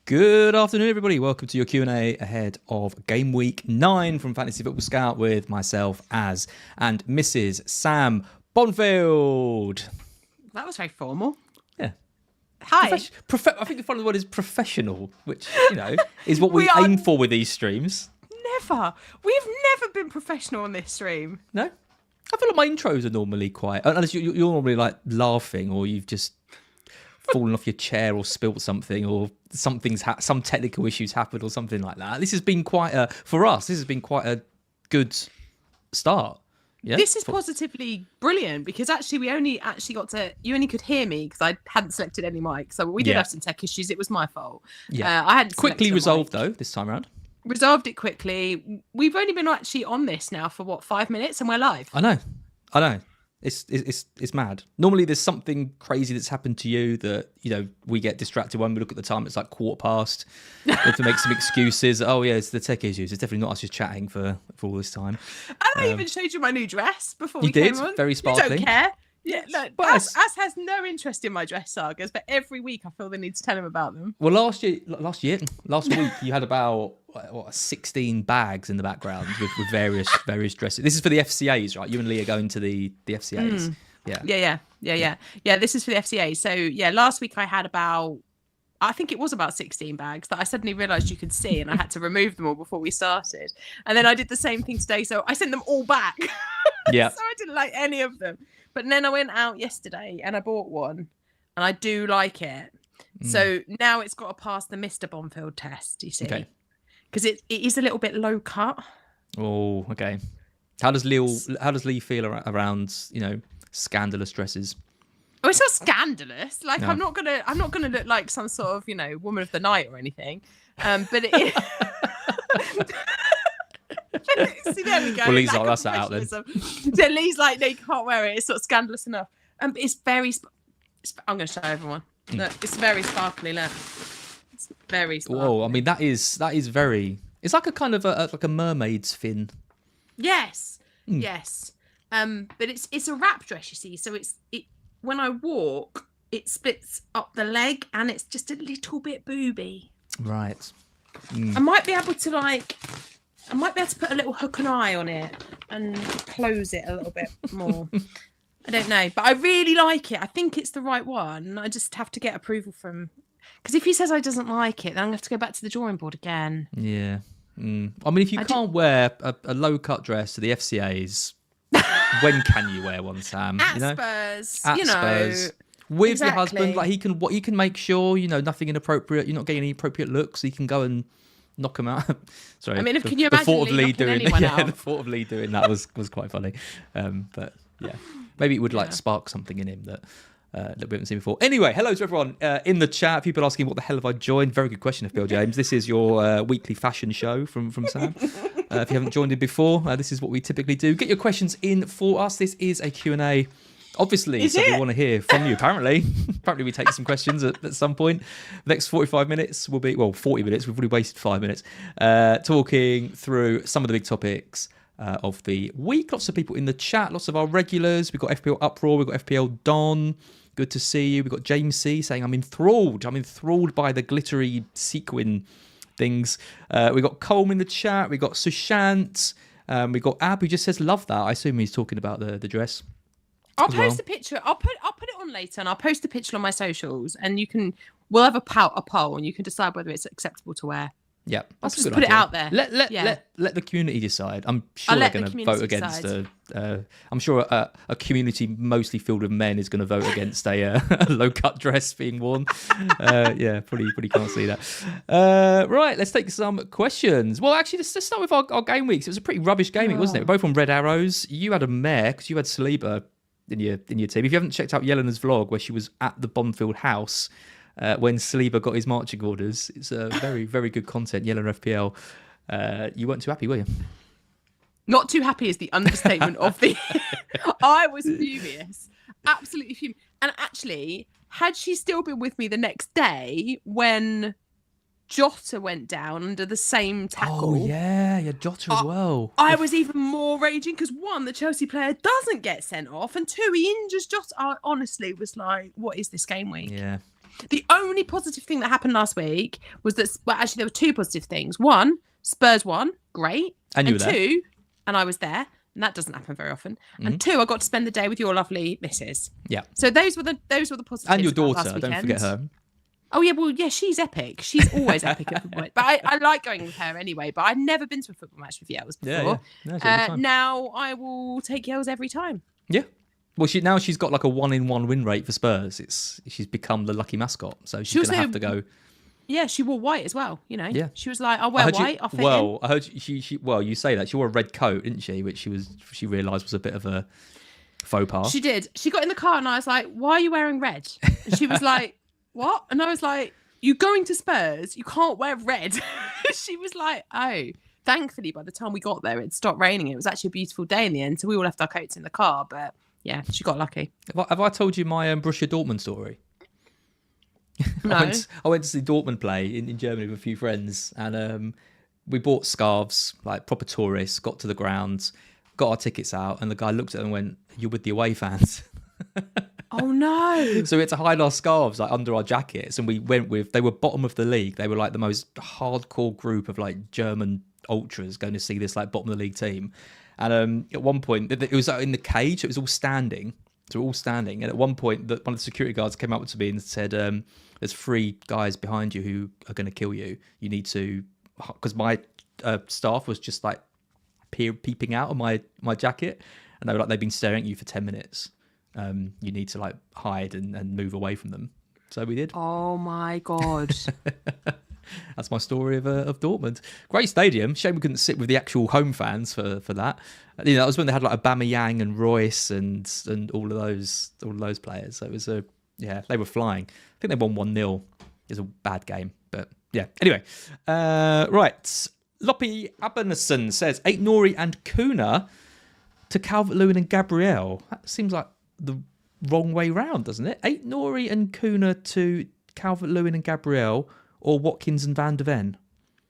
Good afternoon, everybody. Welcome to your Q&A ahead of Game Week 9 from Fantasy Football Scout with myself, Az, and Mrs. Sam Bonfield. That was very formal. Yeah. Hi. I think the final word is professional, which, is what we aim for with these streams. Never. We've never been professional on this stream. No? I feel like my intros are normally quite... Unless you're normally, like, laughing or you've just fallen off your chair or spilt something or some technical issues happened or something like that. This has been quite a good start. Yeah? This is positively brilliant because actually you only could hear me because I hadn't selected any mic. So we did have some tech issues. It was my fault. Yeah. I hadn't quickly resolved though this time around. Resolved it quickly. We've only been actually on this now for 5 minutes and we're live. I know. It's mad. Normally there's something crazy that's happened to you that, we get distracted when we look at the time. It's like 1:15. We have to make some excuses. Oh yeah, it's the tech issues. It's definitely not us just chatting for all this time. And I even showed you my new dress before we came on. Very sparkly. You don't care. Yeah, look, As has no interest in my dress sagas, but every week I feel the need to tell him about them. Well, last week you had about 16 bags in the background with various dresses. This is for the FCAs, right? You and Lee are going to the FCAs. Yeah. This is for the FCA. So yeah, last week I had I think it was about 16 bags that I suddenly realised you could see, and I had to remove them all before we started. And then I did the same thing today, so I sent them all back. Yeah. So I didn't like any of them. But then I went out yesterday and I bought one, and I do like it. So now it's got to pass the Mr. Bonfield test, you see. Okay. Because it is a little bit low cut. Oh, okay. How does Lee feel around, scandalous dresses? Oh, it's not scandalous. Like No. I'm not gonna look like some sort of, woman of the night or anything. But it see, there we go. Well, Lee's like, that's that out then. So Lee's like, no, you can't wear it. It's sort of scandalous enough. But it's very. I'm going to show everyone. Look, it's very sparkly. Look, it's very sparkly. Whoa! I mean, that is very. It's like a kind of like a mermaid's fin. Yes, yes. But it's a wrap dress, you see. So it when I walk, it splits up the leg, and it's just a little bit booby. Right. I might be able to put a little hook and eye on it and close it a little bit more. I don't know, but I really like it. I think it's the right one. I just have to get approval from... Because if he says I doesn't like it, then I'm going to have to go back to the drawing board again. Yeah. I mean, if you can't wear a low-cut dress to the FCAs, when can you wear one, Sam? Spurs, Spurs. With your husband, like he can make sure, nothing inappropriate, you're not getting any appropriate looks, so you can go and knock him out. Sorry. I mean, can you imagine Lee knocking anyone out? The thought of Lee doing that was quite funny. But yeah, maybe it would spark something in him that we haven't seen before. Anyway, hello to everyone in the chat. People asking what the hell have I joined? Very good question, FPL James. This is your weekly fashion show from Sam. If you haven't joined it before, this is what we typically do. Get your questions in for us. This is a Q&A. Obviously, so we want to hear from you, apparently. Apparently, we take some questions at some point. The next 45 minutes will be, 40 minutes. We've already wasted 5 minutes talking through some of the big topics of the week. Lots of people in the chat, lots of our regulars. We've got FPL Uproar, we've got FPL Don. Good to see you. We've got James C saying, I'm enthralled by the glittery sequin things. We've got Colm in the chat. We've got Sushant. We've got Ab, who just says, love that. I assume he's talking about the dress. I'll post a picture. I'll put it on later, and I'll post a picture on my socials, and we'll have a poll, and you can decide whether it's acceptable to wear. Yeah, I'll just put it out there. Let the community decide. I'm sure they're going to vote against. I'm sure a community mostly filled with men is going to vote against a low cut dress being worn. Pretty can't see that. Right, let's take some questions. Well, actually, let's start with our game weeks. It was a pretty rubbish game week, wasn't it? We're both on red arrows. You had a mare because you had Saliba in your team. If you haven't checked out Yelena's vlog where she was at the Bonfield house when Saliba got his marching orders, it's a very, very good content. Yelena FPL. You weren't too happy, were you? Not too happy is the understatement of the... I was furious. Absolutely furious. And actually, had she still been with me the next day when Jota went down under the same tackle... Oh, yeah, Jota as well. I was even more raging because, one, the Chelsea player doesn't get sent off, and two, he injures Jota. I honestly was like, what is this game week? Yeah. The only positive thing that happened last week was that, well, actually, there were two positive things. One, Spurs won, great. And you were there. Two, and I was there, and that doesn't happen very often. And two, I got to spend the day with your lovely missus. Yeah. So those were the positives. And your about daughter, last don't forget her. Oh yeah, well yeah, she's epic. She's always epic at football. But I like going with her anyway. But I'd never been to a football match with Yells before. Yeah. No, now I will take Yells every time. Yeah. Well, she's got like a 1-in-1 win rate for Spurs. She's become the lucky mascot, so she's gonna have to go. Yeah, she wore white as well. You know. Yeah. She was like, "I'll wear white." I'll fit in. I heard she. Well, you say that she wore a red coat, didn't she? Which she realised was a bit of a faux pas. She did. She got in the car and I was like, "Why are you wearing red?" And she was like, "What?" And I was like, "You're going to Spurs. You can't wear red." She was like, "Oh." Thankfully, by the time we got there, it stopped raining. It was actually a beautiful day in the end, so we all left our coats in the car. But yeah, she got lucky. Have I told you my Borussia Dortmund story? No. I went to see Dortmund play in Germany with a few friends, and we bought scarves, like proper tourists, got to the ground, got our tickets out, and the guy looked at them and went, "You're with the away fans." Oh no. So we had to hide our scarves like under our jackets, and they were bottom of the league. They were like the most hardcore group of like German ultras going to see this like bottom of the league team. And at one point, it was in the cage, it was all standing. So we're all standing, and at one point, one of the security guards came up to me and said, "There's 3 guys behind you who are going to kill you. You need to," because my staff was just like peeping out of my jacket, and they were like, "They've been staring at you for 10 minutes. You need to like hide and move away from them." So we did. Oh my god. That's my story of Dortmund. Great stadium. Shame we couldn't sit with the actual home fans for that. You know, that was when they had like Aubameyang and Royce and all of those players. So it was they were flying. I think they won 1-0. It was a bad game, but yeah. Anyway, right. Loppy Abernison says Aït-Nouri and Kuna to Calvert-Lewin and Gabriel. That seems like the wrong way round, doesn't it? Aït-Nouri and Kuna to Calvert-Lewin and Gabriel, or Watkins and Van de Ven.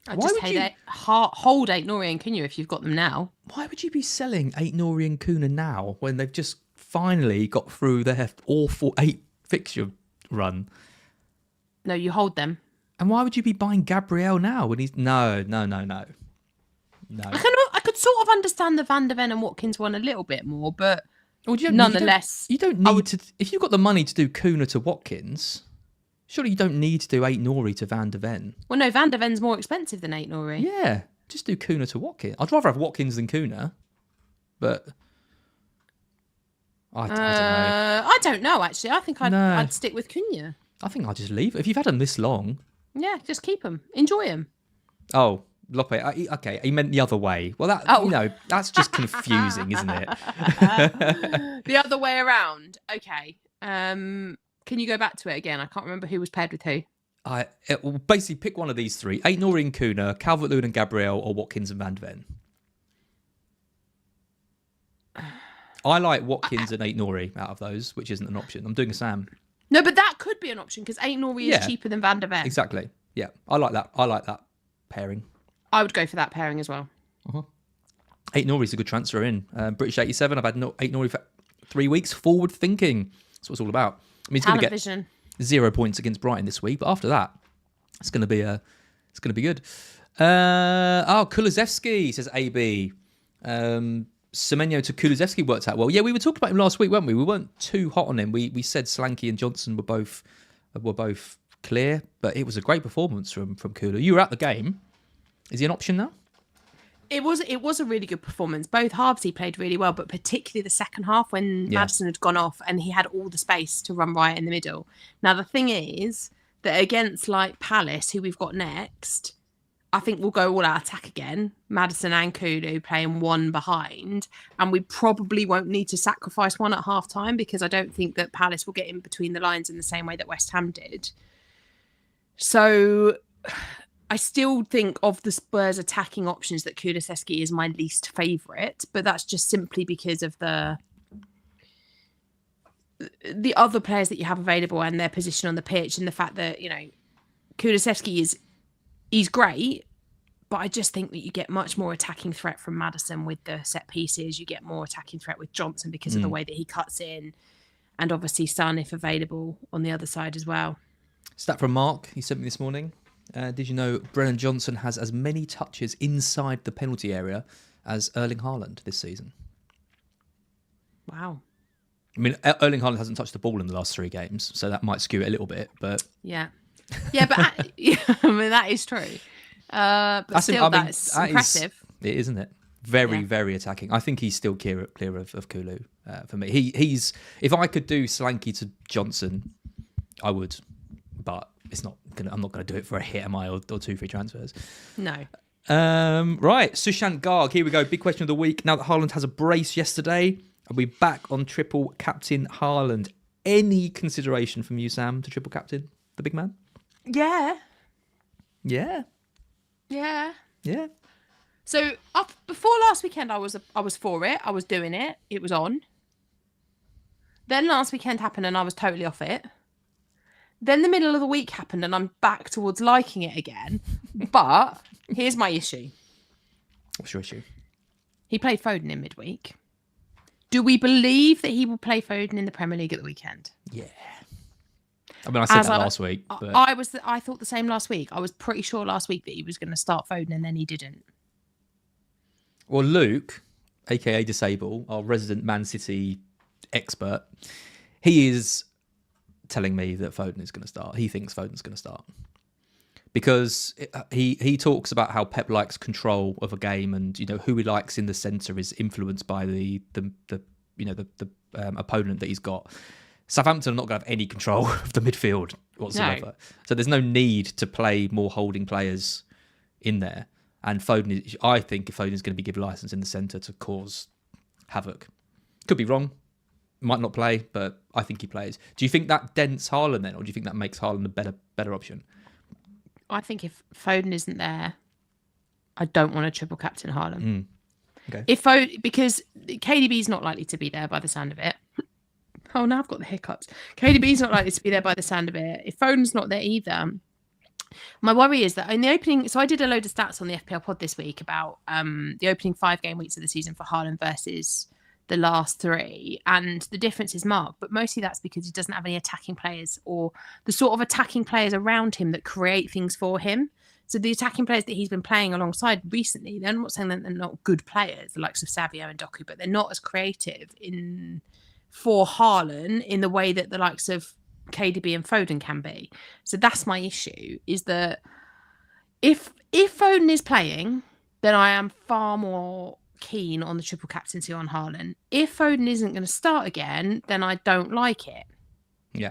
I'd just hold Aït-Nouri and Kuna if you've got them now. Why would you be selling Aït-Nouri and Kuna now when they've just finally got through their awful 8 fixture run? No, you hold them. And why would you be buying Gabriel now when he's no? I could sort of understand the Van de Ven and Watkins one a little bit more, but nonetheless, you don't need to. If you've got the money to do Kuna to Watkins, surely you don't need to do Aït-Nouri to Van de Ven. Well, no, Van de Ven's more expensive than Aït-Nouri. Yeah, just do Kuna to Watkins. I'd rather have Watkins than Kuna, but I don't know. I don't know, actually. I think I'd stick with Cunha. I think I'll just leave. If you've had them this long, yeah, just keep them. Enjoy them. Oh, Lope. Okay, he meant the other way. Well, that's just confusing, isn't it? The other way around. Okay. Can you go back to it again? I can't remember who was paired with who. Well, basically pick one of these 3: Aït-Nouri and Kuna, Calvert-Lewin and Gabriel, or Watkins and Van de Ven. I like Watkins and Aït-Nouri out of those, which isn't an option. I'm doing a Sam. No, but that could be an option because Aït-Nouri is cheaper than Van de Ven. Exactly. Yeah, I like that. I like that pairing. I would go for that pairing as well. Aït-Nouri's a good transfer in. British 87. I've had Aït-Nouri for 3 weeks. Forward thinking. That's what it's all about. I mean, he's going to get 0 points against Brighton this week, but after that, it's going to be good. Kulusevski, says AB. Semenyo to Kulusevski worked out well. Yeah, we were talking about him last week, weren't we? We weren't too hot on him. We said Solanke and Johnson were both clear, but it was a great performance from Kulu. You were at the game. Is he an option now? It was a really good performance. Both halves he played really well, but particularly the second half when Maddison had gone off and he had all the space to run right in the middle. Now, the thing is that against like Palace, who we've got next, I think we'll go all out attack again. Maddison and Kulu playing one behind, and we probably won't need to sacrifice one at half time because I don't think that Palace will get in between the lines in the same way that West Ham did. So I still think of the Spurs attacking options that Kulusevski is my least favourite, but that's just simply because of the other players that you have available and their position on the pitch, and the fact that, you know, Kulusevski he's great, but I just think that you get much more attacking threat from Maddison with the set pieces. You get more attacking threat with Johnson because of the way that he cuts in, and obviously Son, if available, on the other side as well. Stat from Mark, he sent me this morning. Did you know Brennan Johnson has as many touches inside the penalty area as Erling Haaland this season? Wow. I mean, Erling Haaland hasn't touched the ball in the last 3 games, so that might skew it a little bit. But yeah, but I mean that is true. But that's impressive. It isn't it? Very attacking. I think he's still clear of Kulu for me. He's if I could do Solanke to Johnson, I would, but I'm not gonna do it for a hit, am I, or 2 free transfers? No. Right, Sushant Garg. Here we go. Big question of the week. Now that Haaland has a brace yesterday, are we back on triple captain Haaland? Any consideration from you, Sam, to triple captain the big man? Yeah. Yeah. Yeah. Yeah. So up before last weekend, I was for it. I was doing it. It was on. Then last weekend happened, and I was totally off it. Then the middle of the week happened, and I'm back towards liking it again. But here's my issue. What's your issue? He played Foden in midweek. Do we believe that he will play Foden in the Premier League at the weekend? Yeah. I mean, I said that last week. But... I thought the same last week. I was pretty sure last week that he was going to start Foden, and then he didn't. Well, Luke, aka Disable, our resident Man City expert, he is telling me that Foden is going to start. He thinks Foden's going to start because he talks about how Pep likes control of a game, and who he likes in the centre is influenced by the opponent that he's got. Southampton are not going to have any control of the midfield whatsoever, so there's no need to play more holding players in there. And I think if Foden is going to be given license in the centre to cause havoc. Could be wrong. Might not play, but I think he plays. Do you think that dents Haaland then, or do you think that makes Haaland a better option? I think if Foden isn't there, I don't want to triple captain Haaland. Okay. Because KDB's not likely to be there by the sound of it. Oh, now I've got the hiccups. KDB's not likely to be there by the sound of it. If Foden's not there either, my worry is that in the opening... So I did a load of stats on the FPL pod this week about the opening 5 game weeks of the season for Haaland versus the last 3. And the difference is marked. But mostly that's because he doesn't have any attacking players or the sort of attacking players around him that create things for him. So the attacking players that he's been playing alongside recently, they're not saying that they're not good players, the likes of Savio and Doku, but they're not as creative for Haaland in the way that the likes of KDB and Foden can be. So that's my issue, is that if Foden is playing, then I am far more keen on the triple captaincy on Haaland. If Foden isn't going to start again, then I don't like it. Yeah.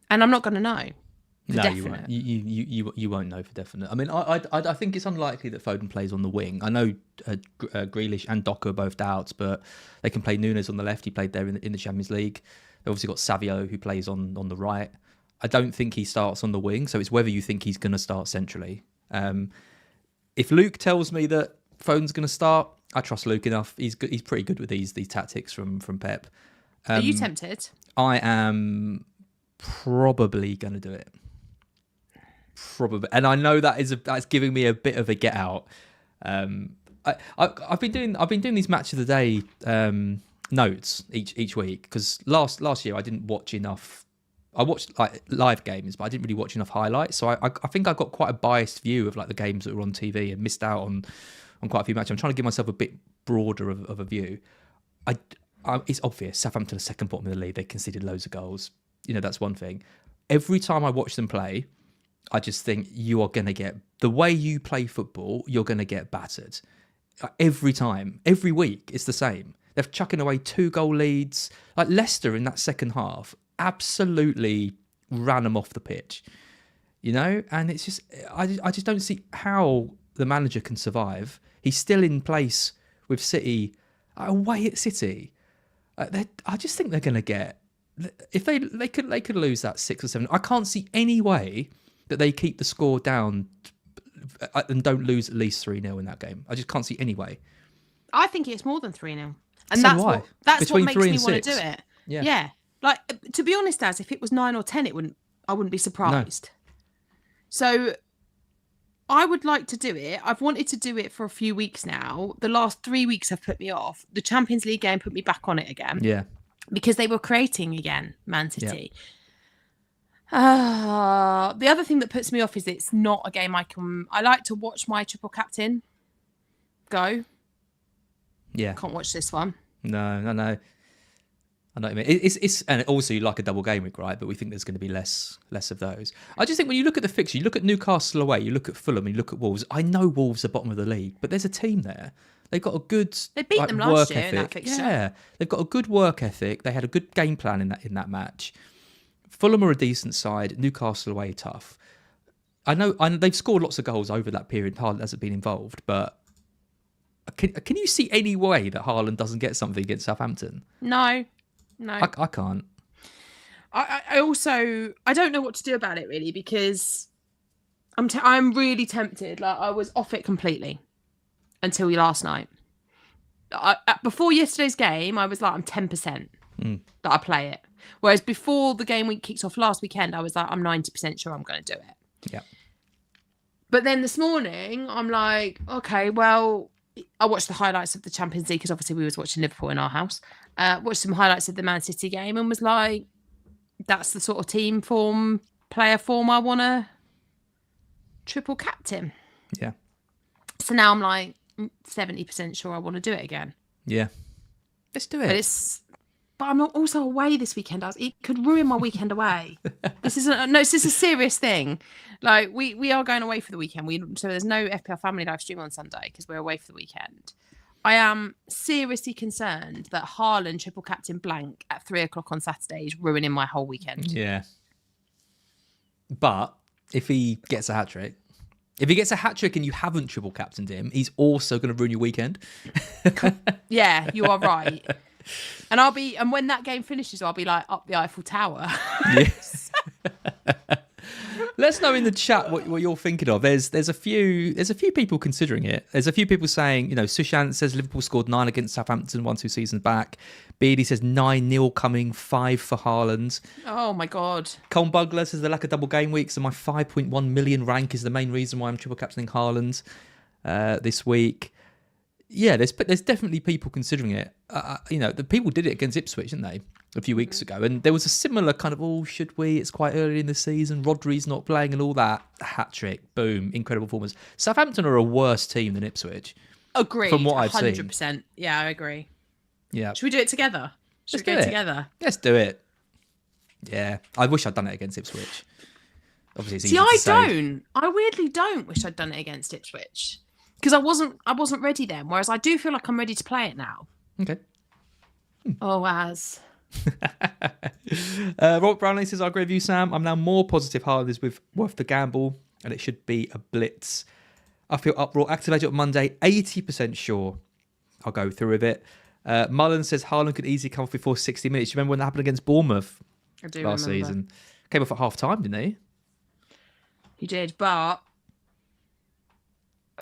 And I'm not going to know. No, definite. You won't know for definite. I mean, I think it's unlikely that Foden plays on the wing. I know Grealish and Doku are both doubts, but they can play Nunes on the left. He played there in the Champions League. They've obviously got Savio who plays on the right. I don't think he starts on the wing, so it's whether you think he's going to start centrally. If Luke tells me that Foden's going to start, I trust Luke enough. He's pretty good with these tactics from Pep. Are you tempted? I am probably going to do it. Probably, and I know that's giving me a bit of a get out. I've been doing these match of the day notes each week because last year I didn't watch enough. I watched like live games, but I didn't really watch enough highlights. So I think I got quite a biased view of like the games that were on TV and missed out on quite a few matches. I'm trying to give myself a bit broader of a view. It's obvious Southampton are second bottom of the league. They conceded loads of goals. That's one thing. Every time I watch them play, I just think you are going to get... The way you play football, you're going to get battered. Every time. Every week, it's the same. They're chucking away 2-goal leads. Like Leicester in that second half absolutely ran them off the pitch. And it's just... I just don't see how the manager can survive. He's still in place with City, away at City. I just think they're going to get... If they could lose that 6 or 7... I can't see any way that they keep the score down and don't lose at least 3-0 in that game. I just can't see any way. I think it's more than 3-0. And so that's what makes me want 6. to do it. Yeah. Like, to be honest, if it was 9 or 10, I wouldn't be surprised. No. So I would like to do it. I've wanted to do it for a few weeks now. The last 3 weeks have put me off. The Champions League game put me back on it again. Yeah. Because they were creating again, Man City. Yeah. The other thing that puts me off is it's not a game I like to watch my triple captain go. Yeah. Can't watch this one. No. I know what you mean. It's and also you like a double game week, right? But we think there's going to be less of those. I just think when you look at the fixture, you look at Newcastle away, you look at Fulham, you look at Wolves. I know Wolves are bottom of the league, but there's a team there. They've got a good They beat them last work year ethic. in that fixture. Yeah, they've got a good work ethic. They had a good game plan in that match. Fulham are a decent side. Newcastle away tough. I know they've scored lots of goals over that period. Haaland hasn't been involved, but can you see any way that Haaland doesn't get something against Southampton? No. I can't. I also I don't know what to do about it really, because I'm really tempted. Like, I was off it completely until last night. Before yesterday's game, I was like, I'm 10% that I play it. Whereas before the game week kicked off last weekend, I was like, I'm 90% sure I'm going to do it. Yeah. But then this morning, I'm like, okay, well, I watched the highlights of the Champions League because obviously we was watching Liverpool in our house. Watched some highlights of the Man City game and was like, that's the sort of team form, player form I want to triple captain. Yeah. So now I'm like 70% sure I want to do it again. Yeah. Let's do it. But I'm also away this weekend. It could ruin my weekend away. This is a serious thing. Like, we are going away for the weekend. So there's no FPL family live stream on Sunday because we're away for the weekend. I am seriously concerned that Haaland triple captain blank at 3:00 on Saturday is ruining my whole weekend. Yeah. But if he gets a hat trick, and you haven't triple captained him, he's also going to ruin your weekend. Yeah, you are right. And when that game finishes, I'll be like up the Eiffel Tower. Yes. Let's know in the chat what you're thinking of. There's a few people considering it. There's a few people saying, Sushant says Liverpool scored 9 against Southampton 1-2 seasons back. Beardy says 9-0 coming, 5 for Haaland. Oh my God. Colin Bugler says the lack of double game weeks and my 5.1 million rank is the main reason why I'm triple captaining Haaland this week. Yeah, there's definitely people considering it. The people did it against Ipswich, didn't they, a few weeks ago? And there was a similar kind of, should we? It's quite early in the season. Rodri's not playing and all that. Hat trick, boom, incredible performance. Southampton are a worse team than Ipswich. Agreed. From what I've 100%. seen. Yeah, I agree. Yeah. Should we do it together? Should we go together? Let's do it. Yeah, I wish I'd done it against Ipswich. Obviously, it's easy See, to say. I weirdly don't wish I'd done it against Ipswich. Because I wasn't ready then, whereas I do feel like I'm ready to play it now. Okay. Oh, as. Robert Brownlee says, I agree with you, Sam. I'm now more positive Haaland is worth the gamble, and it should be a blitz. I feel uproar. Activated on Monday, 80% sure I'll go through with it. Mullen says Haaland could easily come off before 60 minutes. You remember when that happened against Bournemouth last season? Came off at half time, didn't he? He did, but...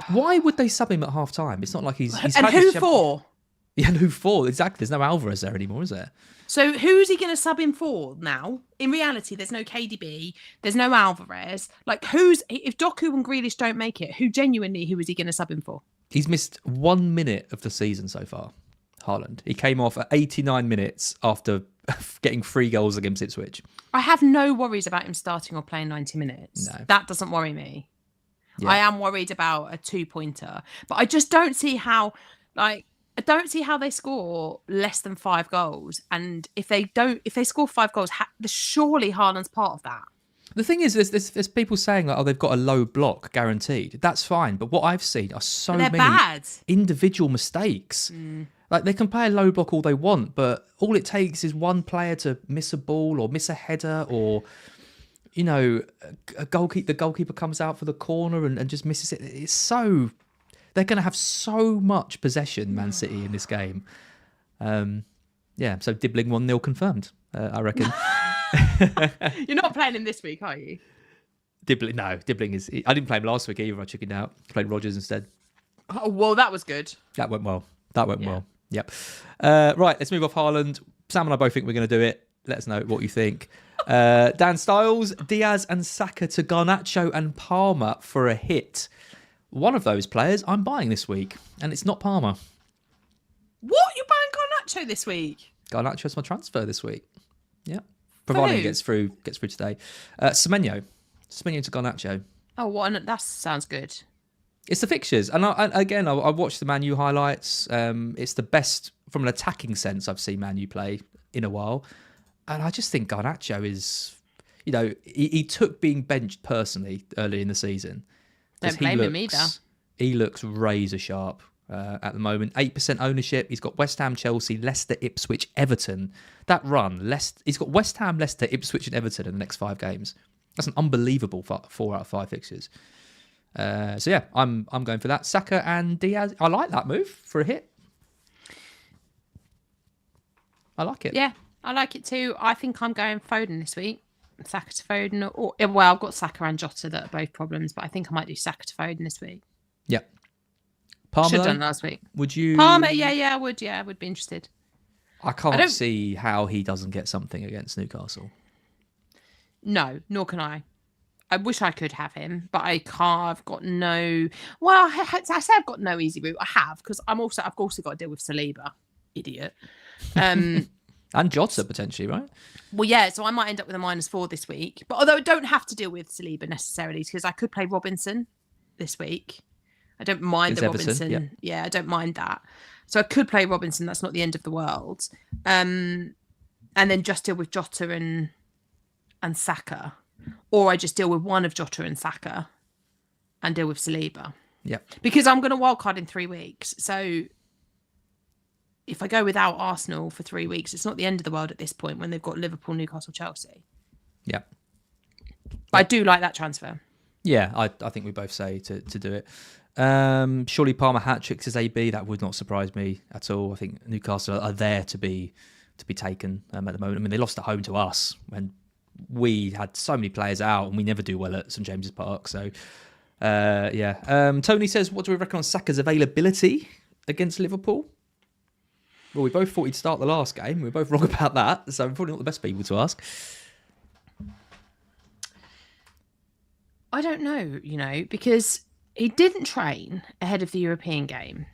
Why would they sub him at half time? It's not like he's and who for? Yeah, and who for? Exactly. There's no Alvarez there anymore, is there? So who's he going to sub him for now? In reality, there's no KDB, there's no Alvarez. Like, if Doku and Grealish don't make it, who is he going to sub him for? He's missed 1 minute of the season so far, Haaland. He came off at 89 minutes after getting 3 goals against Ipswich. I have no worries about him starting or playing 90 minutes. No. That doesn't worry me. Yeah. I am worried about a 2-pointer, but I just don't see how, they score less than 5 goals. And if they score 5 goals, surely Haaland's part of that. The thing is, there's people saying like, they've got a low block guaranteed. That's fine, but what I've seen are so many bad individual mistakes. Like, they can play a low block all they want, but all it takes is one player to miss a ball or miss a header, or the goalkeeper comes out for the corner and just misses it. It's so... They're going to have so much possession, Man City, in this game. So Dibbling 1-0 confirmed, I reckon. You're not playing him this week, are you? Dibbling is... I didn't play him last week either. I chickened out. Played Rodgers instead. Oh, well, that was good. That went well. Yep. Right, let's move off Haaland. Sam and I both think we're going to do it. Let us know what you think. Dan Styles, Diaz and Saka to Garnacho and Palmer for a hit. One of those players I'm buying this week, and it's not Palmer. What? You're buying Garnacho this week? Garnacho's my transfer this week. Yeah. providing who? he gets through today. Semenyo to Garnacho. Oh, that sounds good. It's the fixtures, and I watched the Man U highlights. It's the best from an attacking sense I've seen Man U play in a while, and I just think Garnacho is, he took being benched personally early in the season. Don't blame him either. He looks razor sharp at the moment. 8% ownership. He's got West Ham, Chelsea, Leicester, Ipswich, Everton. That run, he's got West Ham, Leicester, Ipswich, and Everton in the next 5 games. That's an unbelievable 4 out of 5 fixtures. So yeah, I'm going for that. Saka and Diaz. I like that move for a hit. I like it. Yeah, I like it too. I think I'm going Foden this week. Saka to Foden. Well, I've got Saka and Jota that are both problems, but I think I might do Saka to Foden this week. Yeah. Palmer. Should have done last week. Would you? Palmer, yeah, I would. Yeah, I would be interested. I can't see how he doesn't get something against Newcastle. No, nor can I. I wish I could have him, but I can't. I've got no. Well, I say I've got no easy route. I have because I've also got to deal with Saliba, idiot. And Jota potentially, right? Well, yeah. So I might end up with a -4 this week. But although I don't have to deal with Saliba necessarily, because I could play Robinson this week. I don't mind the Robinson. Yeah, I don't mind that. So I could play Robinson. That's not the end of the world. And then just deal with Jota and Saka. Or I just deal with one of Jota and Saka and deal with Saliba. Yeah. Because I'm going to wildcard in 3 weeks. So if I go without Arsenal for 3 weeks, it's not the end of the world at this point when they've got Liverpool, Newcastle, Chelsea. Yeah. But I do like that transfer. Yeah, I think we both say to do it. Surely Palmer hat-tricks as AB. That would not surprise me at all. I think Newcastle are there to be taken at the moment. I mean, they lost at home to us when we had so many players out and we never do well at St James's Park. So, yeah. Tony says, what do we reckon on Saka's availability against Liverpool? Well, we both thought he'd start the last game. We're both wrong about that. So we're probably not the best people to ask. I don't know, because he didn't train ahead of the European game.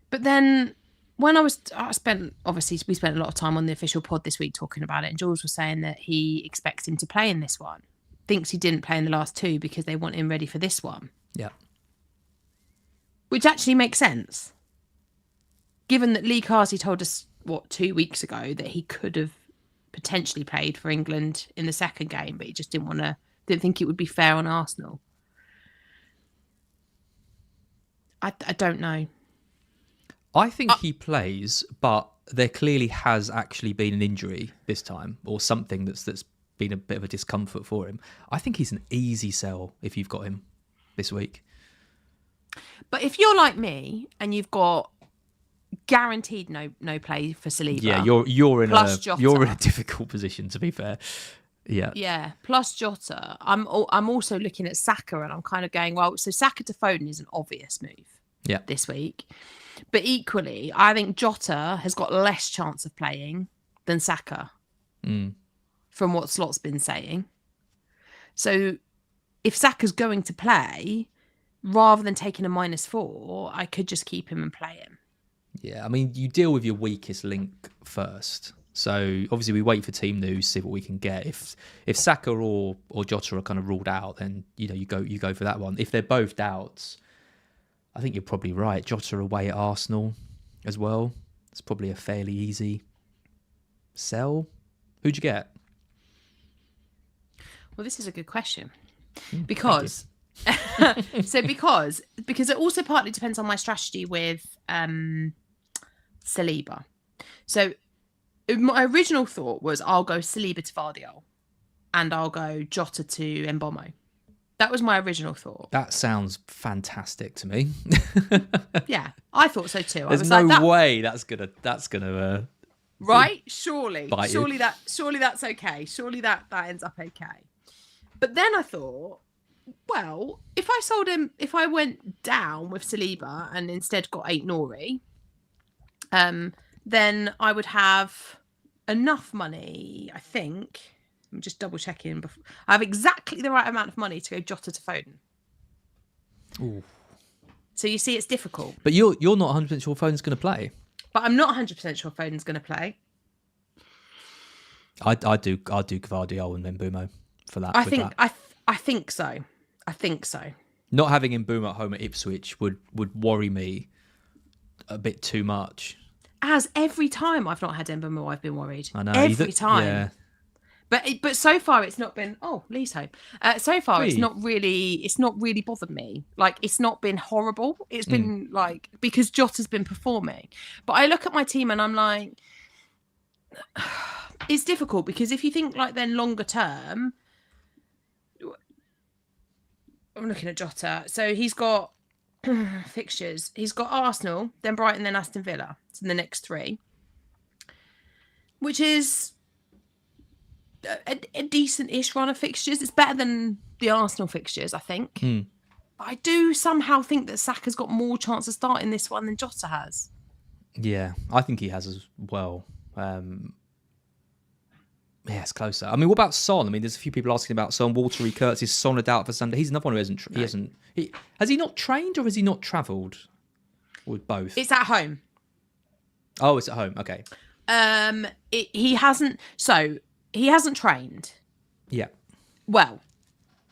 But then when we spent a lot of time on the official pod this week talking about it, and Jules was saying that he expects him to play in this one. Thinks he didn't play in the last 2 because they want him ready for this one. Yeah. Which actually makes sense. Given that Lee Carsey told us, 2 weeks ago, that he could have potentially played for England in the second game, but he just didn't think it would be fair on Arsenal. I don't know. I think he plays, but there clearly has actually been an injury this time or something that's been a bit of a discomfort for him. I think he's an easy sell if you've got him this week. But if you're like me and you've got guaranteed no play for Saliba. Yeah, you're in Jota. a difficult position, to be fair. Yeah. Yeah. Plus Jota. I'm also looking at Saka and I'm kind of going, well, so Saka to Foden is an obvious move. Yeah. This week. But equally, I think Jota has got less chance of playing than Saka. From what Slot's been saying. So if Saka's going to play, rather than taking a -4, I could just keep him and play him. Yeah, I mean, you deal with your weakest link first. So obviously we wait for team news, see what we can get. If Saka or Jota are kind of ruled out, then you go for that one. If they're both doubts, I think you're probably right. Jota away at Arsenal as well. It's probably a fairly easy sell. Who'd you get? Well, this is a good question because because it also partly depends on my strategy with Saliba. So my original thought was I'll go Saliba to Vardiol and I'll go Jota to Mbomo. That was my original thought. That sounds fantastic to me. Yeah, I thought so too. There's no way that's gonna right? Surely that's okay. Surely that ends up okay. But then I thought, well, if I went down with Saliba and instead got 8 Nori, then I would have enough money, I think. I'm just double checking. I have exactly the right amount of money to go Jota to Foden. Ooh. So you see, it's difficult. But you're not 100% sure Foden's going to play. But I'm not 100% sure Foden's going to play. I do Gvardiol and then Mbumo for that. I think so. I think so. Not having Mbumo at home at Ipswich would worry me a bit too much. As every time I've not had Mbumo, I've been worried. I know. Every time. Yeah. But so far it's not been. Oh, Lee's home. So far Really? it's not really bothered me. Like, it's not been horrible. It's been like, because Jota's been performing. But I look at my team and I'm like, it's difficult, because if you think like then longer term, I'm looking at Jota. So he's got fixtures. He's got Arsenal, then Brighton, then Aston Villa. It's in the next 3, which is a decent-ish run of fixtures. It's better than the Arsenal fixtures, I think. But I do somehow think that Saka's got more chance of starting this one than Jota has. Yeah, I think he has as well. Yeah, it's closer. I mean, what about Son? I mean, there's a few people asking about Son. Watery Kurtz, is Son a doubt for Sunday? He's another one who hasn't. Has he not trained, or has he not travelled? Or both? It's at home. Oh, it's at home. Okay. He hasn't. So he hasn't trained. Yeah. Well,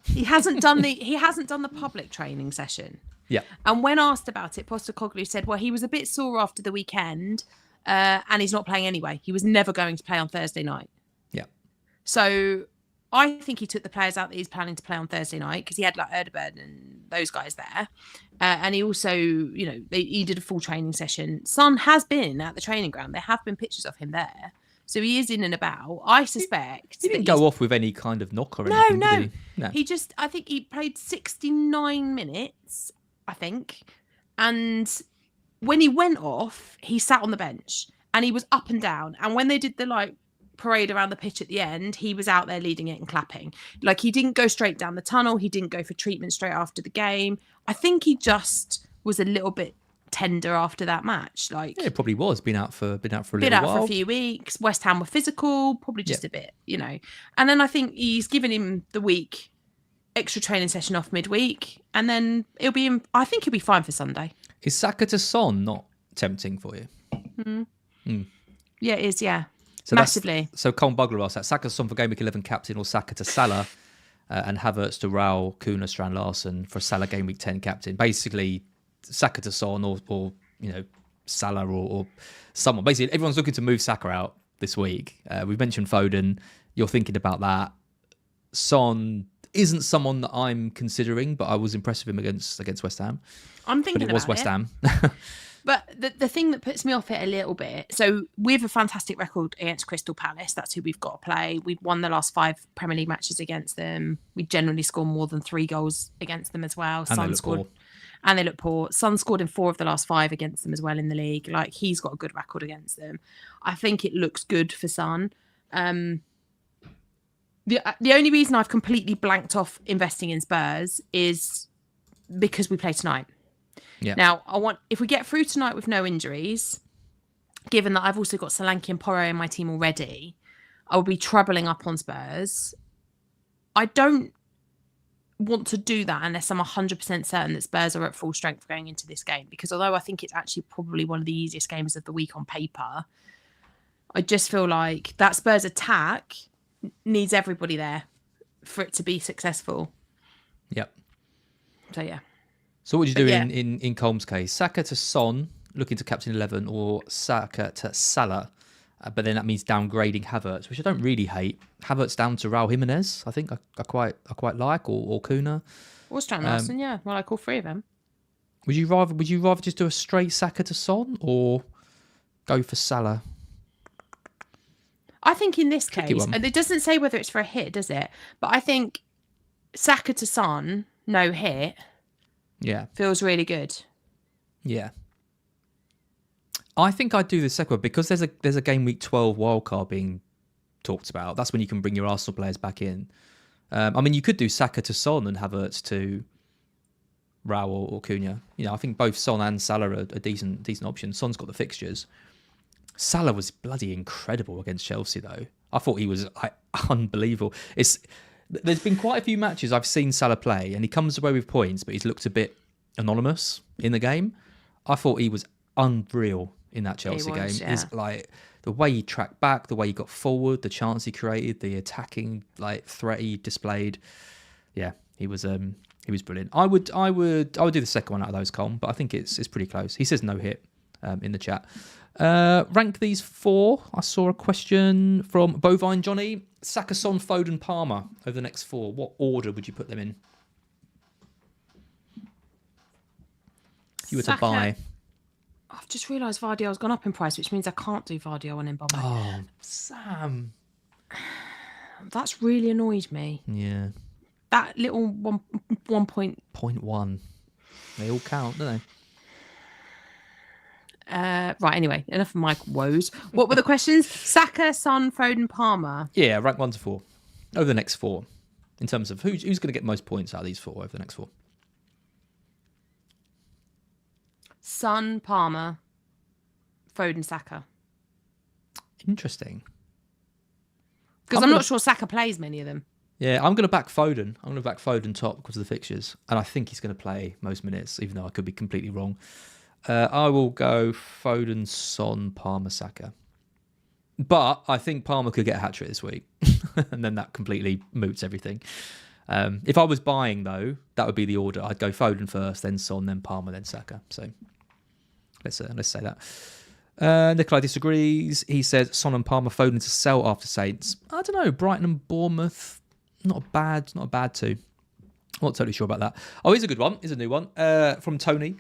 he hasn't done the public training session. Yeah. And when asked about it, Postecoglou said, well, he was a bit sore after the weekend, and he's not playing anyway. He was never going to play on Thursday night. Yeah. So I think he took the players out that he's planning to play on Thursday night, because he had like Erdeberg and those guys there. And he also, he did a full training session. Son has been at the training ground. There have been pictures of him there. So he is in and about. I suspect he didn't go off with any kind of knock or anything. No. Did he? No. I think he played 69 minutes, I think. And when he went off, he sat on the bench and he was up and down. And when they did the parade around the pitch at the end, he was out there leading it and clapping. Like, he didn't go straight down the tunnel. He didn't go for treatment straight after the game. I think he just was a little bit tender after that match. Like, yeah, it probably was. Been out for a little while. Been out for a few weeks. West Ham were physical, probably just a bit, And then I think he's given him the week extra training session off midweek, and then I think he'll be fine for Sunday. Is Saka to Son not tempting for you? Yeah, it is. Yeah. So massively. So Colin Bugler asked that Saka to Son for game week 11 captain, or Saka to Salah, and Havertz to Raul, Kuna, Strand Larson for Salah game week 10 captain. Basically, Saka to Son or Salah or someone. Basically, everyone's looking to move Saka out this week. We've mentioned Foden. You're thinking about that. Son isn't someone that I'm considering, but I was impressed with him against West Ham. I'm thinking about it. But it was West Ham. But the thing that puts me off it a little bit, so we have a fantastic record against Crystal Palace. That's who we've got to play. We've won the last 5 Premier League matches against them. We generally score more than 3 goals against them as well. And they look poor. Son scored in 4 of the last 5 against them as well in the league. Like, he's got a good record against them. I think it looks good for Son. The only reason I've completely blanked off investing in Spurs is because we play tonight. Yeah. Now, if we get through tonight with no injuries, given that I've also got Solanke and Porro in my team already, I will be trebling up on Spurs. I don't want to do that unless I'm 100% certain that Spurs are at full strength going into this game, because although I think it's actually probably one of the easiest games of the week on paper, I just feel like that Spurs attack needs everybody there for it to be successful. Yep. So, yeah. So what would you do in Colm's case? Saka to Son, looking to captain 11, or Saka to Salah? But then that means downgrading Havertz, which I don't really hate. Havertz down to Raul Jimenez, I think I quite like, or Kuna. Or Strand Larson, yeah. Well, I like all 3 of them. Would you rather just do a straight Saka to Son, or go for Salah? I think in this case, and it doesn't say whether it's for a hit, does it? But I think Saka to Son, no hit. Yeah. Feels really good. Yeah. I think I'd do the second one because there's a game week 12 wildcard being talked about. That's when you can bring your Arsenal players back in. I mean, you could do Saka to Son and Havertz to Raul or Cunha. I think both Son and Salah are a decent option. Son's got the fixtures. Salah was bloody incredible against Chelsea, though. I thought he was unbelievable. There's been quite a few matches I've seen Salah play, and he comes away with points, but he's looked a bit anonymous in the game. I thought he was unreal in that Chelsea game. Yeah. It's like the way he tracked back, the way he got forward, the chance he created, the attacking threat he displayed. Yeah, he was brilliant. I would do the second one out of those, Colm, but I think it's pretty close. He says no hit in the chat. Rank these 4. I saw a question from Bovine Johnny. Saka, Son, Foden, Palmer over the next 4. What order would you put them in? If you were to buy. I've just realised Vardyol's gone up in price, which means I can't do Vardyol on Mbama. Oh, Sam. That's really annoyed me. Yeah. That little 1 point... 0.1. They all count, don't they? Right, anyway, enough of my woes. What were the questions? Saka, Son, Foden, Palmer. Yeah, rank 1 to 4 over the next 4 in terms of who's going to get most points out of these 4 over the next 4. Son, Palmer, Foden, Saka. Interesting. Because I'm not sure Saka plays many of them. Yeah, I'm going to back Foden. I'm going to back Foden top because of the fixtures, and I think he's going to play most minutes, even though I could be completely wrong. I will go Foden, Son, Palmer, Saka. But I think Palmer could get a hat-trick this week. And then that completely moots everything. If I was buying, though, that would be the order. I'd go Foden first, then Son, then Palmer, then Saka. So let's say that. Nikolai disagrees. He says Son and Palmer, Foden to sell after Saints. I don't know. Brighton and Bournemouth, not a bad two. I'm not totally sure about that. Oh, here's a good one. Here's a new one from Tony.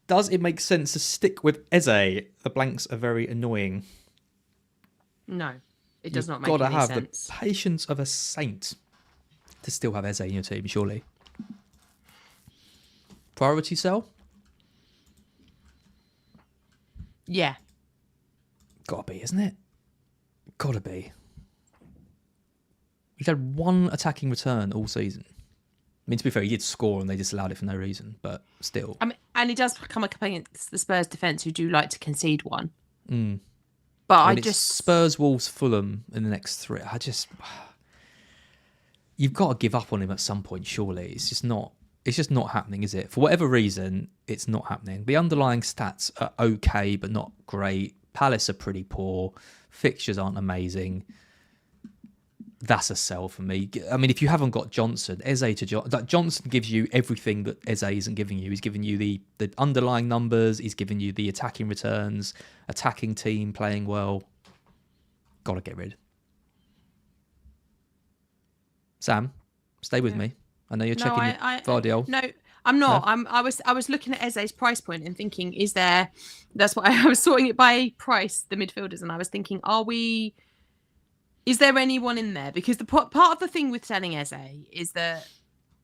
Does it make sense to stick with Eze? The blanks are very annoying. No, it does not make any sense. You've got to have the patience of a saint to still have Eze in your team, surely. Priority sell? Yeah. Gotta be, isn't it? Gotta be. He's had 1 attacking return all season. I mean, to be fair, he did score and they disallowed it for no reason, but still. I mean, and he does come up against the Spurs defence, who do like to concede one. Mm. But I just... Spurs, Wolves, Fulham in the next 3. You've got to give up on him at some point, surely. It's just not happening, is it? For whatever reason, it's not happening. The underlying stats are okay, but not great. Palace are pretty poor. Fixtures aren't amazing. That's a sell for me. I mean, if you haven't got Johnson, Johnson gives you everything that Eze isn't giving you. He's giving you the underlying numbers. He's giving you the attacking returns, attacking team playing well. Got to get rid. Sam, stay with me. I know you're checking Vardyol. No, I'm not. No? I was looking at Eze's price point and thinking, that's why I was sorting it by price, the midfielders, and I was thinking, is there anyone in there? Because the part of the thing with selling Eze is that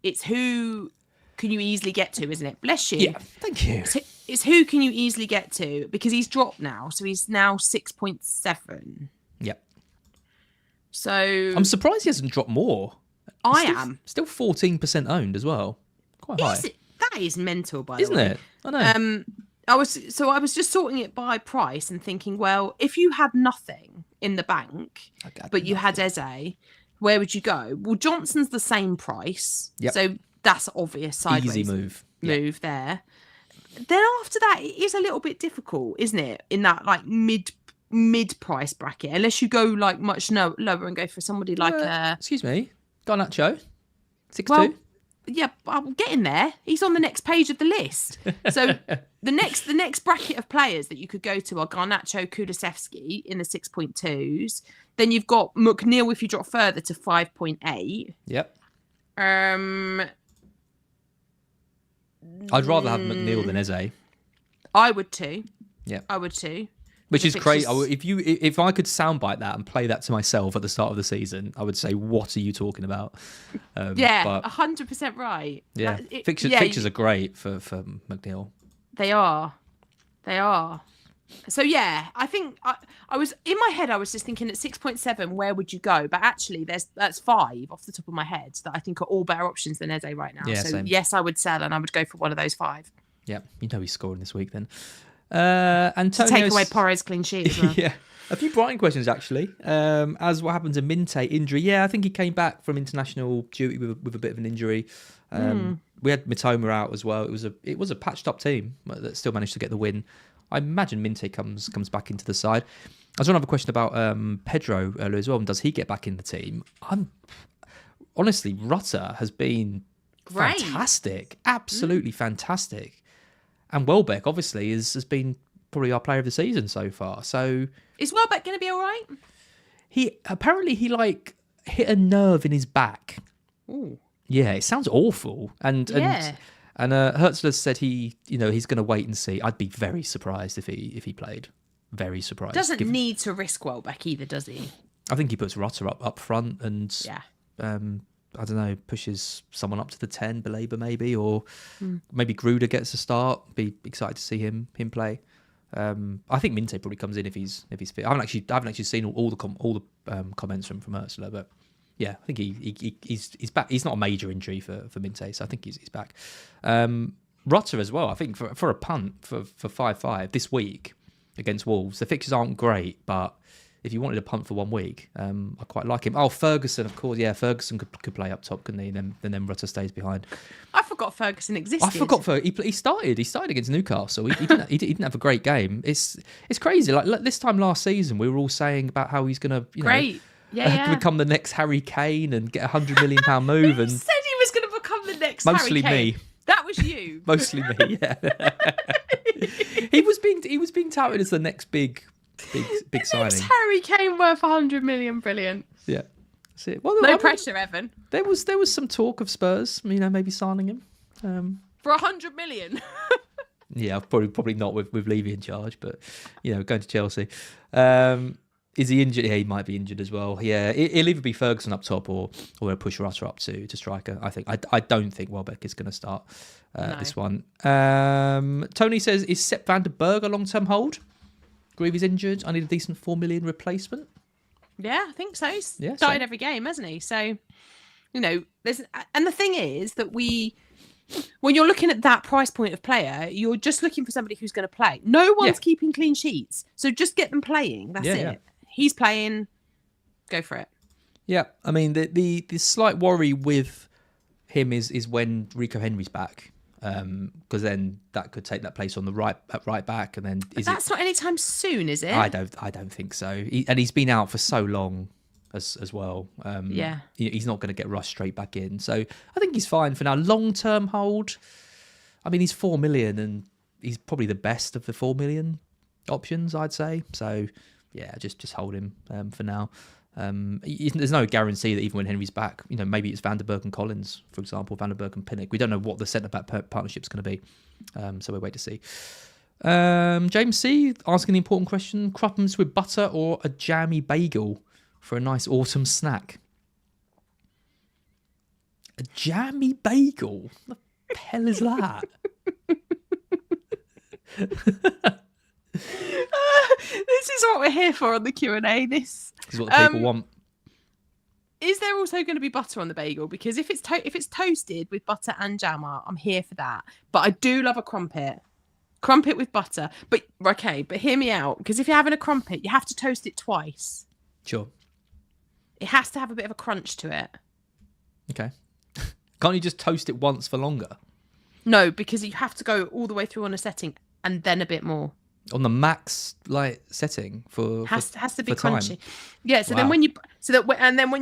it's who can you easily get to, isn't it? Bless you. Yeah, thank you. It's who can you easily get to, because he's dropped now, so he's now 6.7. Yep. So I'm surprised he hasn't dropped more. I am still 14% owned as well. Quite high. That is mental, by the way. Isn't it? I know. I was just sorting it by price and thinking, well, if you had nothing in the bank, but you had Eze, where would you go? Well, Johnson's the same price, so that's obvious sideways easy move there. Then after that, it is a little bit difficult, isn't it? In that mid price bracket, unless you go much lower and go for somebody like excuse me, Garnacho, 6'2". Well, yeah, I'm getting there. He's on the next page of the list. So the next bracket of players that you could go to are Garnacho, Kulusevski in the 6.2s. Then you've got McNeil if you drop further to 5.8. Yep. I'd rather have McNeil than Eze. I would too. Yeah. I would too. Which is crazy. If I could soundbite that and play that to myself at the start of the season, I would say, "What are you talking about?" 100% right. Yeah, fixtures are great for McNeil. They are. So yeah, I think I was in my head. I was just thinking at 6.7, where would you go? But actually, that's 5 off the top of my head that I think are all better options than Eze right now. Yeah, so same. Yes, I would sell and I would go for one of those 5. Yeah, he's scoring this week then. Antonio's... To take away Porro's clean sheet as well. Yeah. A few Brighton questions, actually. As what happened to Minte injury? Yeah, I think he came back from international duty with a bit of an injury. We had Mitoma out as well. It was a patched up team that still managed to get the win I imagine Minte comes back into the side. I was going to have a question about Pedro earlier as well. And does he get back in the team? Honestly, Rutter has been Great. fantastic, absolutely fantastic. And Welbeck obviously has been probably our player of the season so far. So is Welbeck going to be all right? He like hit a nerve in his back. Ooh. Yeah, it sounds awful. And Hertzler said he's going to wait and see. I'd be very surprised if he played. Very surprised. Doesn't need to risk Welbeck either, does he? I think he puts Rutter up front and I don't know, pushes someone up to the 10, Belabor maybe, or maybe Gruder gets a start. Be excited to see him play. I think Minte probably comes in if he's fit. I haven't actually seen all the comments from Hertzler, but yeah, I think he's back. He's not a major injury for Minte, so I think he's back. Rutter as well. I think for a punt for 5-5 this week against Wolves, the fixtures aren't great, but if you wanted a punt for 1 week, I quite like him. Oh, Ferguson, of course. Yeah, Ferguson could play up top, couldn't he? And then Rutter stays behind. I forgot Ferguson existed. I forgot he started against Newcastle. He didn't have a great game. It's crazy. Like this time last season, we were all saying about how he's going to become the next Harry Kane and get £100 million move. And said he was going to become the next mostly Harry Kane. me. That was you. Mostly me. Yeah. he was being touted as the next big signing. Harry Kane worth 100 million. Brilliant. Yeah. That's it. Well, no pressure, Evan. There was some talk of Spurs, maybe signing him. For 100 million. Yeah, probably not with Levy in charge, but going to Chelsea. Is he injured? Yeah, he might be injured as well. Yeah, it'll either be Ferguson up top or we'll push Rutter up to striker. I think. I don't think Welbeck is going to start this one. Tony says, is Sepp van der Berg a long-term hold? Greavy's injured. I need a decent 4 million replacement. Yeah, I think so. He's Yeah, started every game, hasn't he? So, there's, and the thing is that when you're looking at that price point of player, you're just looking for somebody who's going to play. No one's keeping clean sheets, so just get them playing. That's it. Yeah. He's playing. Go for it. Yeah, I mean the slight worry with him is when Rico Henry's back. Because then that could take that place on the right back, and then that's not anytime soon, is it? I don't think so. And he's been out for so long as well. He's not going to get rushed straight back in. So I think he's fine for now. Long-term hold. I mean, he's 4 million, and he's probably the best of the 4 million options, I'd say. So yeah, just hold him for now. There's no guarantee that even when Henry's back, maybe it's Van der Berg and Collins, for example, Van der Berg and Pinnock. We don't know what the centre-back partnership's going to be, so we'll wait to see. James C. asking the important question, crumpets with butter or a jammy bagel for a nice autumn snack? A jammy bagel? What the hell is that? This is what we're here for on the Q&A. This is what the people want. Is there also going to be butter on the bagel? Because if it's toasted with butter and jam, I'm here for that. But I do love a crumpet with butter. But hear me out. Because if you're having a crumpet, you have to toast it twice. Sure. It has to have a bit of a crunch to it. Okay. Can't you just toast it once for longer? No, because you have to go all the way through on a setting and then a bit more. On the max setting has to be for crunchy. Time. Yeah, so then when you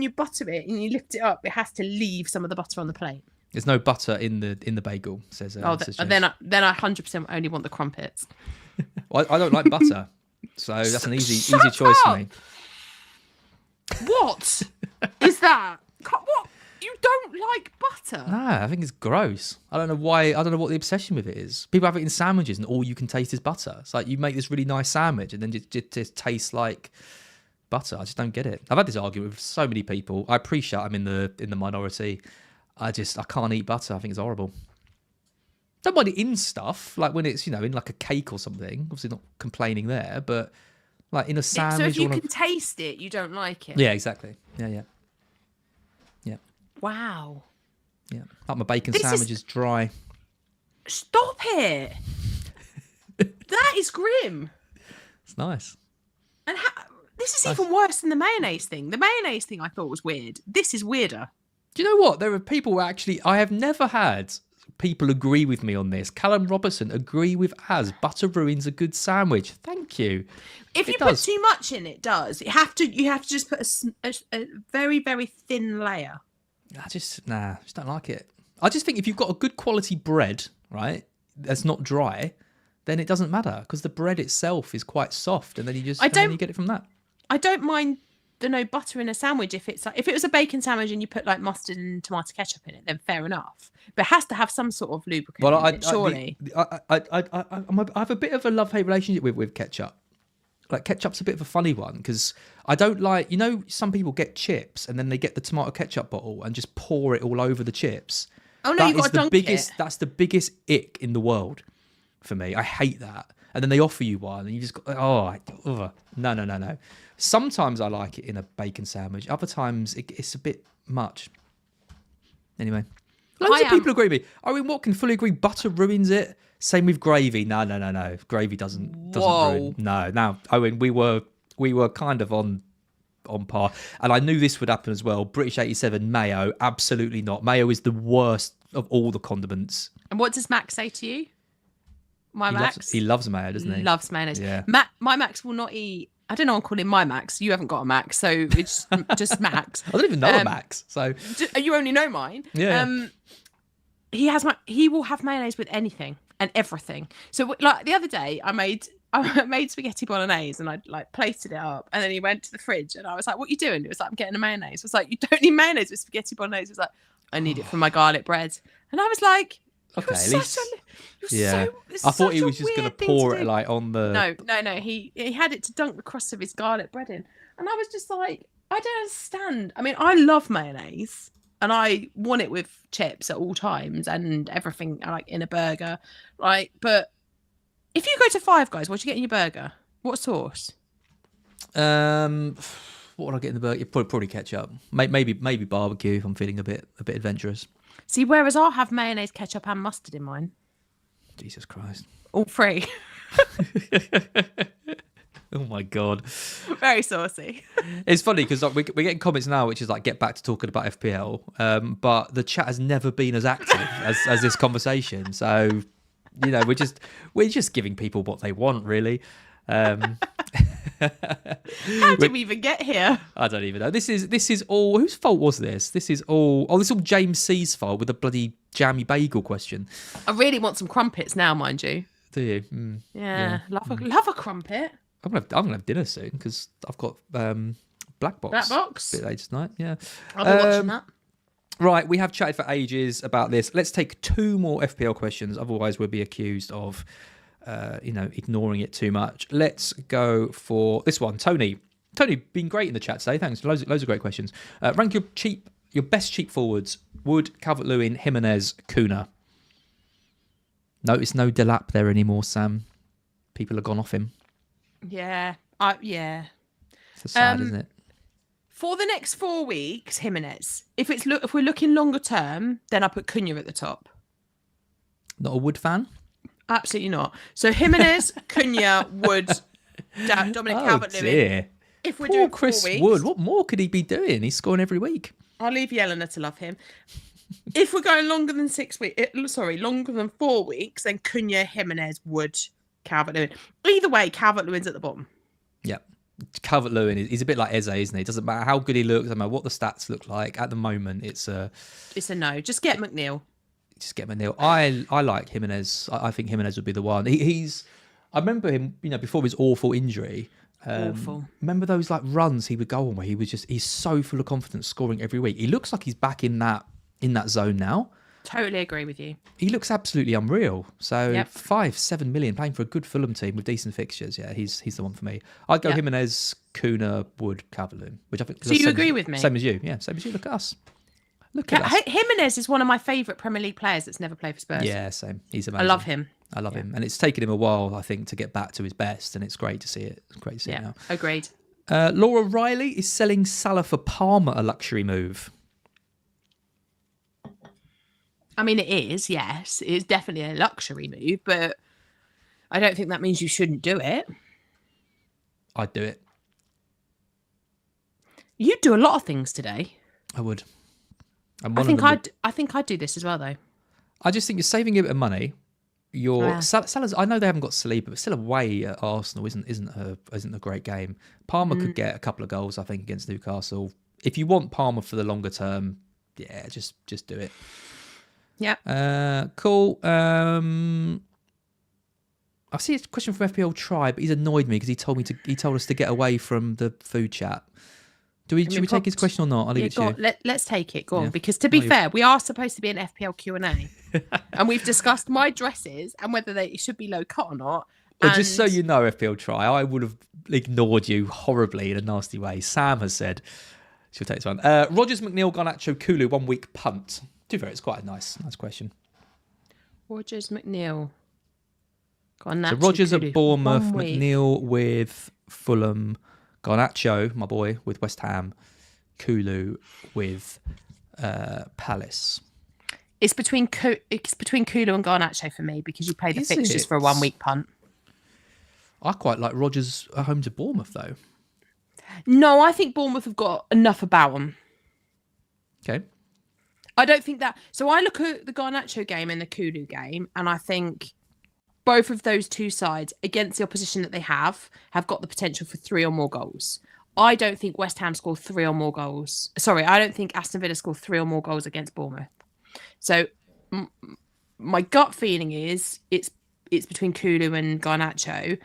butter it and you lift it up, it has to leave some of the butter on the plate. There's no butter in the bagel, says. Then I 100% only want the crumpets. Well, I don't like butter, so that's an easy choice for me. What is that? What? You don't like butter? No, I think it's gross. I don't know why. I don't know what the obsession with it is. People have it in sandwiches, and all you can taste is butter. It's like you make this really nice sandwich, and then it just tastes like butter. I just don't get it. I've had this argument with so many people. I appreciate I'm in the minority. I can't eat butter. I think it's horrible. Don't mind it in stuff, like when it's in like a cake or something. Obviously not complaining there, but like in a sandwich. So if you can taste it, you don't like it. Yeah, exactly. Yeah. Wow. Yeah. Like my bacon sandwich is dry. Stop it. That is grim. It's nice. And this is even worse than the mayonnaise thing. The mayonnaise thing I thought was weird. This is weirder. Do you know what? There are people I have never had people agree with me on this. Callum Robertson, agree with Az. Butter ruins a good sandwich. Thank you. If you put too much in, it does. You have to just put a very, very thin layer. I just don't like it. I just think if you've got a good quality bread, right, that's not dry, then it doesn't matter because the bread itself is quite soft, and then you get it from that. I don't mind the no butter in a sandwich if it's like if it was a bacon sandwich and you put like mustard and tomato ketchup in it, then fair enough. But it has to have some sort of lubricant. Well, surely. I have a bit of a love-hate relationship with ketchup. Like ketchup's a bit of a funny one because I don't like, some people get chips and then they get the tomato ketchup bottle and just pour it all over the chips. Oh no, you've got to dunk it. That's the biggest ick in the world for me. I hate that. And then they offer you one and you just go, no. Sometimes I like it in a bacon sandwich. Other times it's a bit much. Anyway, loads of people agree with me. Owen Watkin fully agree. Butter ruins it. Same with gravy. No. Gravy doesn't ruin. No. Owen, we were kind of on par, and I knew this would happen as well. British 87 mayo, absolutely not. Mayo is the worst of all the condiments. And what does Max say to you? Max? He loves mayo, doesn't he? Loves mayonnaise. Yeah. My Max will not eat. I don't know. I'll call him my Max. You haven't got a Max, so it's just Max. I don't even know a Max. So you only know mine. Yeah. He will have mayonnaise with anything and everything. So like the other day, I made spaghetti bolognese and I like plated it up, and then he went to the fridge and I was like, "What are you doing?" It was like, "I'm getting a mayonnaise." It was like, "You don't need mayonnaise with spaghetti bolognese." It was like, "I need it for my garlic bread," and I was like, "Okay, at least." I thought he was just going to pour it like on the. No. He had it to dunk the crust of his garlic bread in, and I was just like, I don't understand. I mean, I love mayonnaise, and I want it with chips at all times and everything, like in a burger, like. But if you go to Five Guys, what do you get in your burger? What sauce? What would I get in the burger? Probably ketchup. Maybe barbecue if I'm feeling a bit adventurous. See, whereas I'll have mayonnaise, ketchup, and mustard in mine. Jesus Christ. All three. Oh my God. Very saucy. It's funny because like, we're getting comments now which is like get back to talking about FPL, but the chat has never been as active as this conversation. So, we're just giving people what they want, really. How did we even get here? I don't even know. This is all whose fault was this? This is all James C's fault with the bloody jammy bagel question. I really want some crumpets now, mind you. Do you? Yeah. Love a crumpet. I'm gonna have dinner soon because I've got Black Box. Black Box. A bit later tonight. Yeah. I'll be watching that. Right, we have chatted for ages about this. Let's take 2 more FPL questions. Otherwise, we'll be accused of, ignoring it too much. Let's go for this one. Tony, been great in the chat today. Thanks. Loads of great questions. Rank your best cheap forwards. Wood, Calvert-Lewin, Jimenez, Kuna. Notice no Delap there anymore, Sam. People have gone off him. Yeah. It's sad, isn't it? For the next 4 weeks, Jimenez. If we're looking longer term, then I put Cunha at the top. Not a Wood fan? Absolutely not. So Jimenez, Cunha, Wood, Dominic Calvert-Lewin. Dear. If we're Poor doing Chris 4 weeks, Wood, what more could he be doing? He's scoring every week. I'll leave Yelena to love him. If we're going longer than 4 weeks, then Cunha, Jimenez, Wood, Calvert-Lewin. Either way, Calvert-Lewin's at the bottom. Yeah. Calvert-Lewin, he's a bit like Eze, isn't he? It doesn't matter how good he looks, doesn't matter what the stats look like. At the moment, it's a no. Just get McNeil. I like Jimenez. I think Jimenez would be the one. I remember him, before his awful injury. Awful. Remember those like runs he would go on where he's so full of confidence scoring every week. He looks like he's back in that zone now. Totally agree with you. He looks absolutely unreal. So yep. 5-7 million playing for a good Fulham team with decent fixtures. Yeah, he's the one for me. I'd go Jimenez, Kuna, Wood, Calvert-Lewin, which I think. So you agree with me? Same as you. Yeah, same as you. Look at us. Jimenez is one of my favourite Premier League players that's never played for Spurs. Yeah, same. He's amazing. I love him. And it's taken him a while, I think, to get back to his best, and it's great to see it. It's great to see it now. Agreed. Laura Riley, is selling Salah for Palmer a luxury move? I mean, it is, yes. It's definitely a luxury move, but I don't think that means you shouldn't do it. I'd do it. You'd do a lot of things today. I would. I think I'd do this as well, though. I just think you're saving a bit of money. Salah's. I know they haven't got Saliba, but still away at Arsenal isn't a great game. Palmer could get a couple of goals, I think, against Newcastle. If you want Palmer for the longer term, yeah, just do it. Yeah. Cool. I see a question from FPL Tribe, but he's annoyed me because he told us to get away from the food chat. Should we take his question or not? I'll leave it to you. Let's take it. Go on, because to be fair, we are supposed to be an FPL Q&A, and we've discussed my dresses and whether they should be low cut or not. Well, just so you know, FPL Try, I would have ignored you horribly in a nasty way. Sam has said she'll take this one. Rogers, McNeil, Garnacho, Kulu, 1 week punt. To be fair, it's quite a nice question. Rogers, McNeil, Garnacho, so Rogers Kulu, at Bournemouth, McNeil with Fulham, Garnacho, my boy, with West Ham, Kulu with Palace. It's between Kulu and Garnacho for me because you play the fixtures for a 1 week punt. I quite like Rogers at home to Bournemouth though. No, I think Bournemouth have got enough about them. Okay. I don't think that. So I look at the Garnacho game and the Kulu game, and I think both of those two sides, against the opposition that they have got the potential for 3 or more goals. I don't think West Ham score 3 or more goals. Sorry, I don't think Aston Villa score 3 or more goals against Bournemouth. So my gut feeling is it's between Kulu and Garnacho.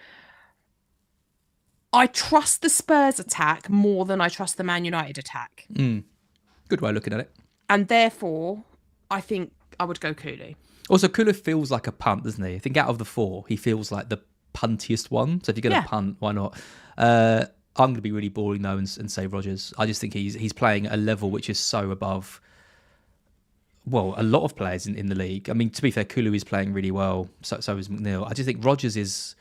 I trust the Spurs attack more than I trust the Man United attack. Good way of looking at it. And therefore, I think I would go Kulu. Also, Kulu feels like a punt, doesn't he? I think out of the 4, he feels like the puntiest one. So if you're going to punt, why not? I'm going to be really boring though and say Rogers. I just think he's playing at a level which is so above, well, a lot of players in the league. I mean, to be fair, Kulu is playing really well. So is McNeil. I just think Rogers is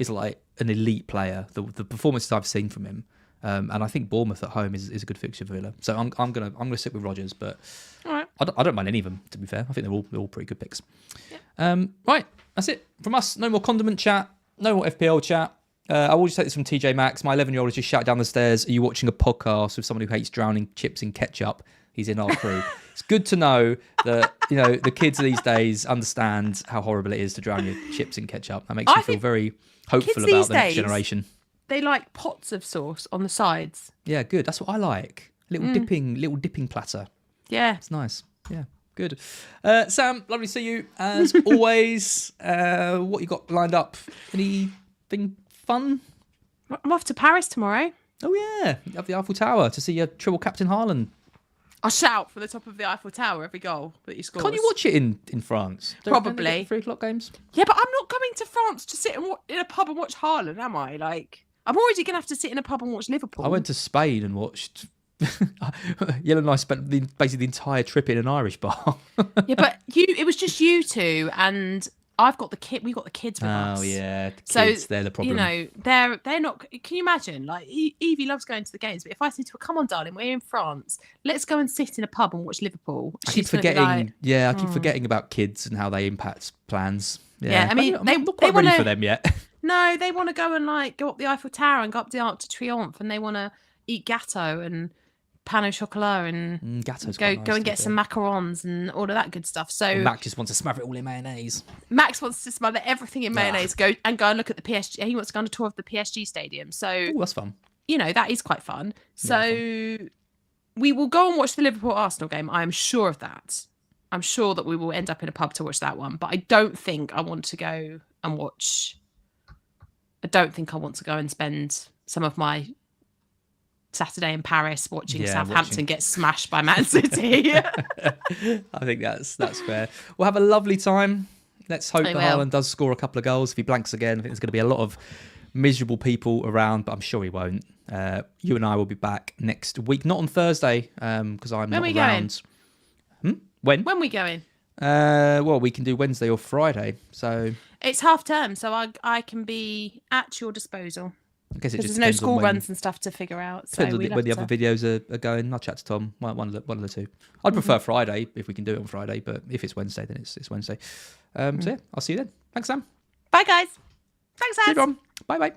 like an elite player. The performances I've seen from him, and I think Bournemouth at home is a good fixture for Villa. So I'm gonna stick with Rogers, but all right. I don't mind any of them. To be fair, I think they're all pretty good picks. Yeah. Right, that's it from us. No more condiment chat. No more FPL chat. I will just take this from TJ Maxx. My 11-year-old has just shouted down the stairs, "Are you watching a podcast with someone who hates drowning chips in ketchup?" He's in our crew. It's good to know that the kids these days understand how horrible it is to drown your chips in ketchup. That makes me feel very hopeful about the next generation. They like pots of sauce on the sides. Yeah, good. That's what I like. Little dipping platter. Yeah, it's nice. Yeah, good. Sam, lovely to see you as always. What you got lined up? Anything fun? I'm off to Paris tomorrow. Oh yeah, you have the Eiffel Tower to see your triple captain Haaland. I'll shout from the top of the Eiffel Tower every goal that he scores. Can't you watch it in France? Probably. Don't 3 o'clock games? Yeah, but I'm not going to France to sit in a pub and watch Haaland, am I? Like, I'm already going to have to sit in a pub and watch Liverpool. I went to Spain and watched... Yellow and I spent basically the entire trip in an Irish bar. Yeah, but it was just you two, and I've got the kid. We got the kids with us. Oh yeah, kids, they're the problem. They're not. Can you imagine? Like Evie loves going to the games, but if I say to her, "Come on, darling, we're in France. Let's go and sit in a pub and watch Liverpool," I keep forgetting. I keep forgetting about kids and how they impact plans. Yeah, I mean, I'm not quite ready for them yet. No, they want to go and go up the Eiffel Tower and go up the Arc de Triomphe, and they want to eat gâteau and pain au chocolat and go and get some macarons and all of that good stuff. So Mac just wants to smother it all in mayonnaise. Max wants to smother everything in mayonnaise. Go and look at the PSG. He wants to go on a tour of the PSG stadium. So that's fun. That is quite fun. So we will go and watch the Liverpool Arsenal game. I am sure of that. I'm sure that we will end up in a pub to watch that one. But I don't think I want to go and watch. I don't think I want to go and spend some of my Saturday in Paris watching Southampton get smashed by Man City. I think that's fair. We'll have a lovely time. Let's hope that Haaland does score a couple of goals. If he blanks again, I think there's going to be a lot of miserable people around, but I'm sure he won't. You and I will be back next week, not on Thursday, because I'm not around. When are we going? Well, we can do Wednesday or Friday. So it's half term, so I can be at your disposal. I guess there's no school runs and stuff to figure out. So depends on when the other videos are going. I'll chat to Tom. One of the two. I'd prefer Friday if we can do it on Friday, but if it's Wednesday, then it's Wednesday. So yeah, I'll see you then. Thanks, Sam. Bye, guys. Thanks, Sam. Bye, bye.